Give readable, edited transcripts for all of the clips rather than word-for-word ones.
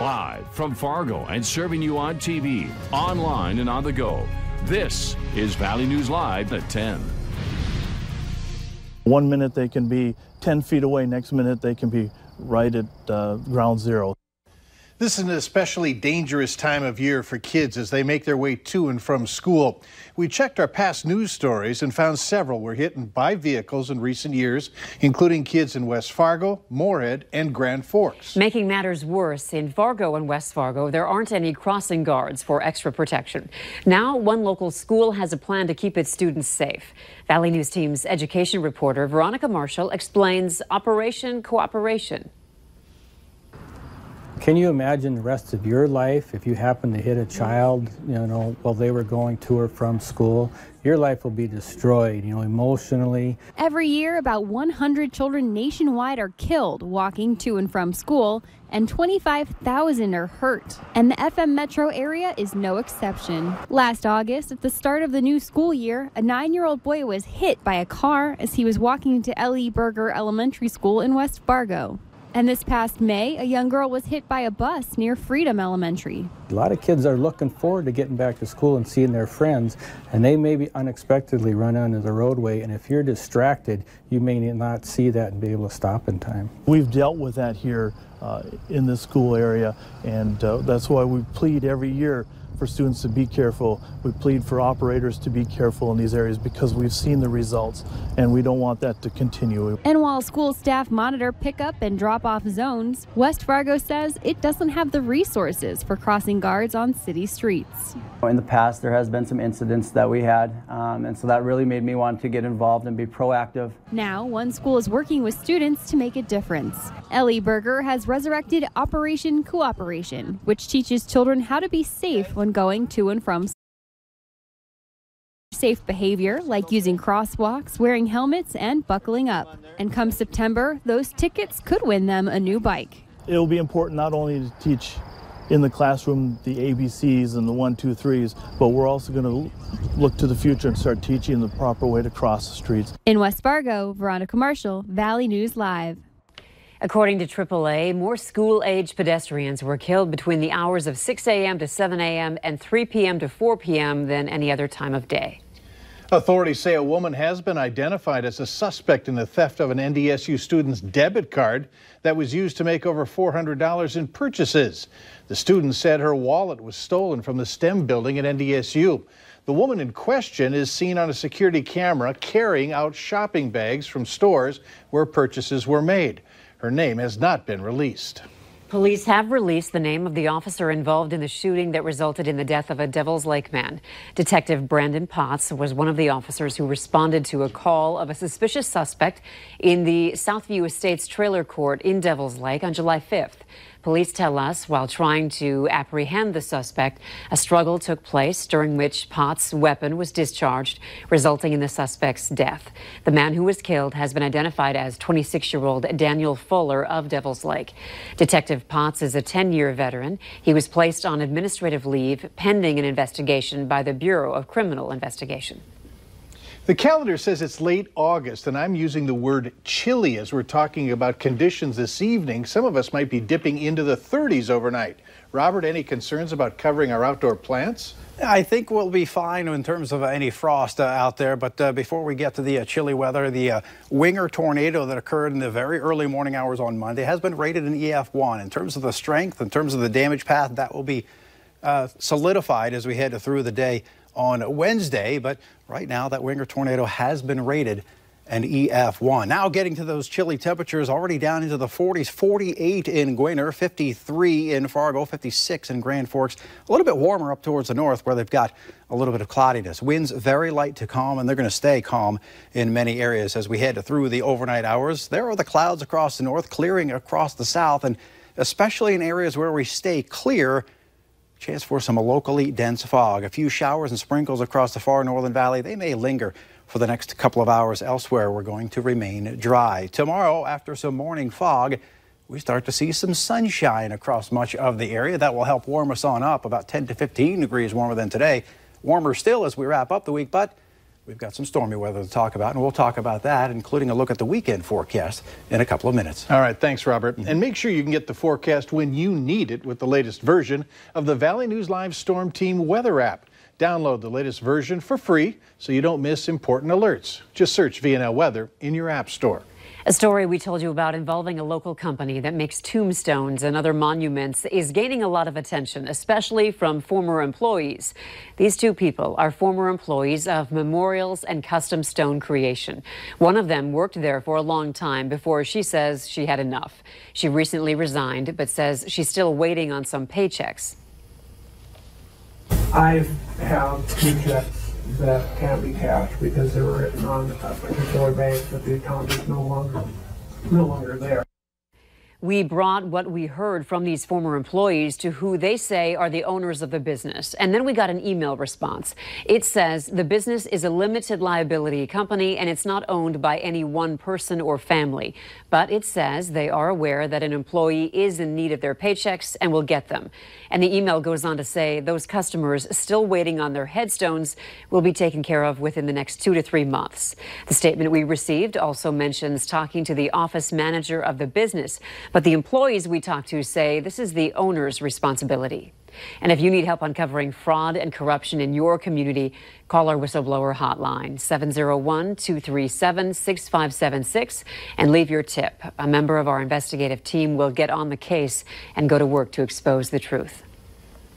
Live from Fargo and serving you on TV, online, and on the go. This is Valley News Live at 10. 1 minute they can be 10 feet away, next minute they can be right at ground zero. This is an especially dangerous time of year for kids as they make their way to and from school. We checked our past news stories and found several were hit by vehicles in recent years, including kids in West Fargo, Moorhead, and Grand Forks. Making matters worse, in Fargo and West Fargo, there aren't any crossing guards for extra protection. Now, one local school has a plan to keep its students safe. Valley News Team's education reporter Veronica Marshall explains Operation Cooperation. Can you imagine the rest of your life if you happen to hit a child, while they were going to or from school? Your life will be destroyed, emotionally. Every year, about 100 children nationwide are killed walking to and from school, and 25,000 are hurt. And the FM metro area is no exception. Last August, at the start of the new school year, a 9-year-old boy was hit by a car as he was walking to L.E. Berger Elementary School in West Fargo. And this past May, a young girl was hit by a bus near Freedom Elementary. A lot of kids are looking forward to getting back to school and seeing their friends, and they maybe unexpectedly run onto the roadway, and if you're distracted, you may not see that and be able to stop in time. We've dealt with that here in this school area, and that's why we plead every year for students to be careful. We plead for operators to be careful in these areas because we've seen the results and we don't want that to continue. And while school staff monitor pickup and drop-off zones, West Fargo says it doesn't have the resources for crossing guards on city streets. In the past, there has been some incidents that we had, and so that really made me want to get involved and be proactive. Now, one school is working with students to make a difference. L.E. Berger has resurrected Operation Cooperation, which teaches children how to be safe when going to and from school. Safe behavior like using crosswalks, wearing helmets, and buckling up. And come September, those tickets could win them a new bike. It'll be important not only to teach in the classroom the ABCs and the 1, 2, 3s, but we're also going to look to the future and start teaching the proper way to cross the streets. In West Fargo, Veronica Marshall, Valley News Live. According to AAA, more school-age pedestrians were killed between the hours of 6 a.m. to 7 a.m. and 3 p.m. to 4 p.m. than any other time of day. Authorities say a woman has been identified as a suspect in the theft of an NDSU student's debit card that was used to make over $400 in purchases. The student said her wallet was stolen from the STEM building at NDSU. The woman in question is seen on a security camera carrying out shopping bags from stores where purchases were made. Her name has not been released. Police have released the name of the officer involved in the shooting that resulted in the death of a Devils Lake man. Detective Brandon Potts was one of the officers who responded to a call of a suspicious suspect in the Southview Estates trailer court in Devils Lake on July 5th. Police tell us while trying to apprehend the suspect, a struggle took place during which Potts' weapon was discharged, resulting in the suspect's death. The man who was killed has been identified as 26-year-old Daniel Fuller of Devils Lake. Detective Potts is a 10-year veteran. He was placed on administrative leave pending an investigation by the Bureau of Criminal Investigation. The calendar says it's late August, and I'm using the word chilly as we're talking about conditions this evening. Some of us might be dipping into the 30s overnight. Robert, any concerns about covering our outdoor plants? I think we'll be fine in terms of any frost out there, but before we get to the chilly weather, the Winger tornado that occurred in the very early morning hours on Monday has been rated an EF1. In terms of the strength, in terms of the damage path, that will be solidified as we head through the day on Wednesday, but right now that Winger tornado has been rated an EF1. Now getting to those chilly temperatures, already down into the 40s, 48 in Gwinner, 53 in Fargo, 56 in Grand Forks. A little bit warmer up towards the north where they've got a little bit of cloudiness. Winds very light to calm, and they're going to stay calm in many areas as we head through the overnight hours. There are the clouds across the north, clearing across the south, and especially in areas where we stay clear, chance for some locally dense fog. A few showers and sprinkles across the far northern valley. They may linger for the next couple of hours. Elsewhere, we're going to remain dry. Tomorrow, after some morning fog, we start to see some sunshine across much of the area. That will help warm us on up, about 10 to 15 degrees warmer than today. Warmer still as we wrap up the week, but We've got some stormy weather to talk about, and we'll talk about that, including a look at the weekend forecast in a couple of minutes. All right, thanks, Robert. And make sure you can get the forecast when you need it with the latest version of the Valley News Live Storm Team weather app. Download the latest version for free so you don't miss important alerts. Just search VNL Weather in your app store. A story we told you about involving a local company that makes tombstones and other monuments is gaining a lot of attention, especially from former employees. These two people are former employees of Memorials and Custom Stone Creation. One of them worked there for a long time before she says she had enough. She recently resigned, but says she's still waiting on some paychecks. I have two checks that can't be cashed because they were written on a particular bank, but the account is no longer there. We brought what we heard from these former employees to who they say are the owners of the business. And then we got an email response. It says the business is a limited liability company and it's not owned by any one person or family. But it says they are aware that an employee is in need of their paychecks and will get them. And the email goes on to say those customers still waiting on their headstones will be taken care of within the next 2 to 3 months. The statement we received also mentions talking to the office manager of the business. But the employees we talked to say this is the owner's responsibility. And if you need help uncovering fraud and corruption in your community, call our whistleblower hotline, 701-237-6576, and leave your tip. A member of our investigative team will get on the case and go to work to expose the truth.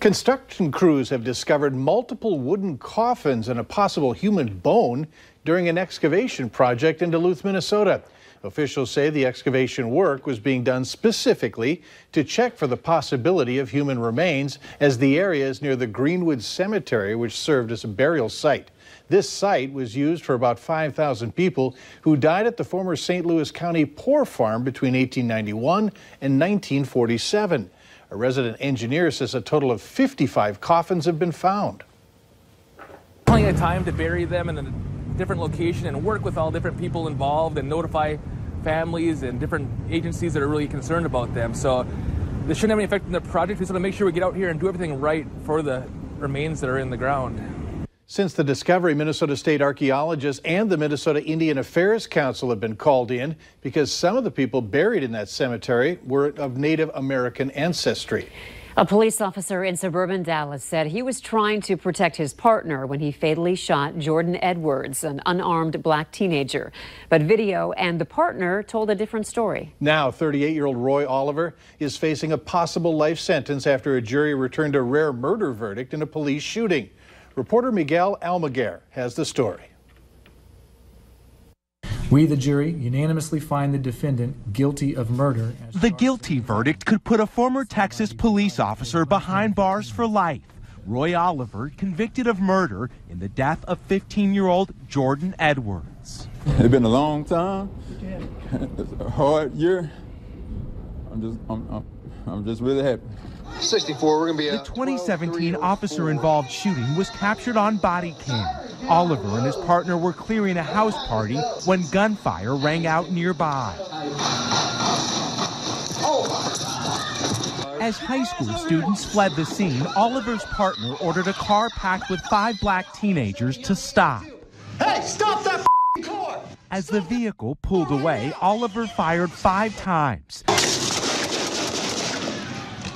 Construction crews have discovered multiple wooden coffins and a possible human bone during an excavation project in Duluth, Minnesota. Officials say the excavation work was being done specifically to check for the possibility of human remains, as the area is near the Greenwood Cemetery, which served as a burial site. This site was used for about 5,000 people who died at the former St. Louis County Poor Farm between 1891 and 1947. A resident engineer says a total of 55 coffins have been found. Plenty of time to bury them in a different location and work with all different people involved and notify families and different agencies that are really concerned about them. So this shouldn't have any effect on the project. We just want to make sure we get out here and do everything right for the remains that are in the ground. Since the discovery, Minnesota State archaeologists and the Minnesota Indian Affairs Council have been called in because some of the people buried in that cemetery were of Native American ancestry. A police officer in suburban Dallas said he was trying to protect his partner when he fatally shot Jordan Edwards, an unarmed black teenager. But video and the partner told a different story. Now, 38-year-old Roy Oliver is facing a possible life sentence after a jury returned a rare murder verdict in a police shooting. Reporter Miguel Almaguer has the story. We, the jury, unanimously find the defendant guilty of murder. The guilty verdict could put a former Texas police officer behind bars for life. Roy Oliver convicted of murder in the death of 15-year-old Jordan Edwards. It's been a long time. It's a hard year. I'm just really happy. 64, we're gonna be the 2017 officer-involved shooting was captured on body cam. Oliver and his partner were clearing a house party when gunfire rang out nearby. As high school students fled the scene, Oliver's partner ordered a car packed with 5 black teenagers to stop. Hey, stop that car! As the vehicle pulled away, Oliver fired 5 times.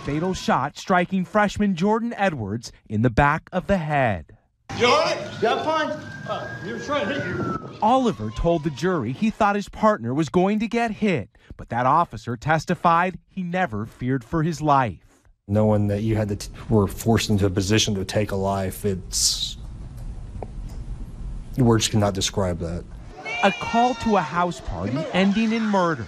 Fatal shot striking freshman Jordan Edwards in the back of the head. You all right? Yeah, fine. He was trying to hit you. Oliver told the jury he thought his partner was going to get hit, but that officer testified he never feared for his life. Knowing that you had were forced into a position to take a life, words cannot describe that. A call to a house party ending in murder.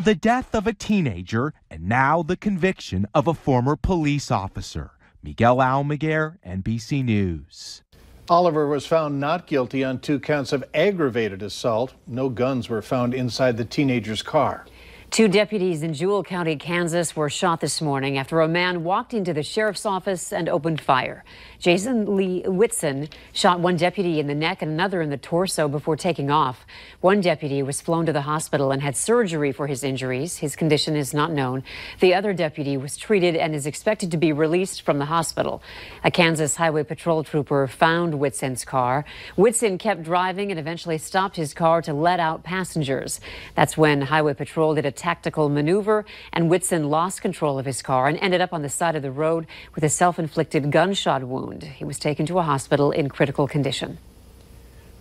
The death of a teenager, and now the conviction of a former police officer. Miguel Almaguer, NBC News. Oliver was found not guilty on 2 counts of aggravated assault. No guns were found inside the teenager's car. Two deputies in Jewell County, Kansas were shot this morning after a man walked into the sheriff's office and opened fire. Jason Lee Whitson shot one deputy in the neck and another in the torso before taking off. One deputy was flown to the hospital and had surgery for his injuries. His condition is not known. The other deputy was treated and is expected to be released from the hospital. A Kansas Highway Patrol trooper found Whitson's car. Whitson kept driving and eventually stopped his car to let out passengers. That's when Highway Patrol did a tactical maneuver, and Whitson lost control of his car and ended up on the side of the road with a self-inflicted gunshot wound. He was taken to a hospital in critical condition.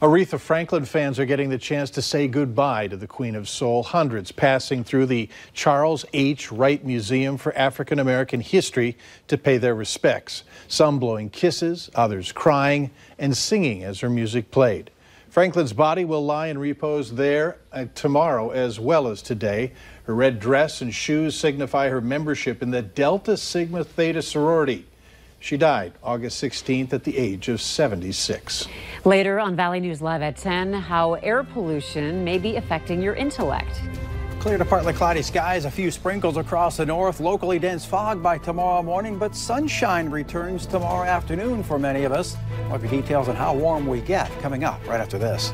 Aretha Franklin fans are getting the chance to say goodbye to the Queen of Soul. Hundreds passing through the Charles H. Wright Museum for African American History to pay their respects. Some blowing kisses, others crying and singing as her music played. Franklin's body will lie in repose there tomorrow as well as today. Her red dress and shoes signify her membership in the Delta Sigma Theta sorority. She died August 16th at the age of 76. Later on Valley News Live at 10, how air pollution may be affecting your intellect. Clear to partly cloudy skies, a few sprinkles across the north, locally dense fog by tomorrow morning, but sunshine returns tomorrow afternoon for many of us. We'll have details on how warm we get coming up right after this.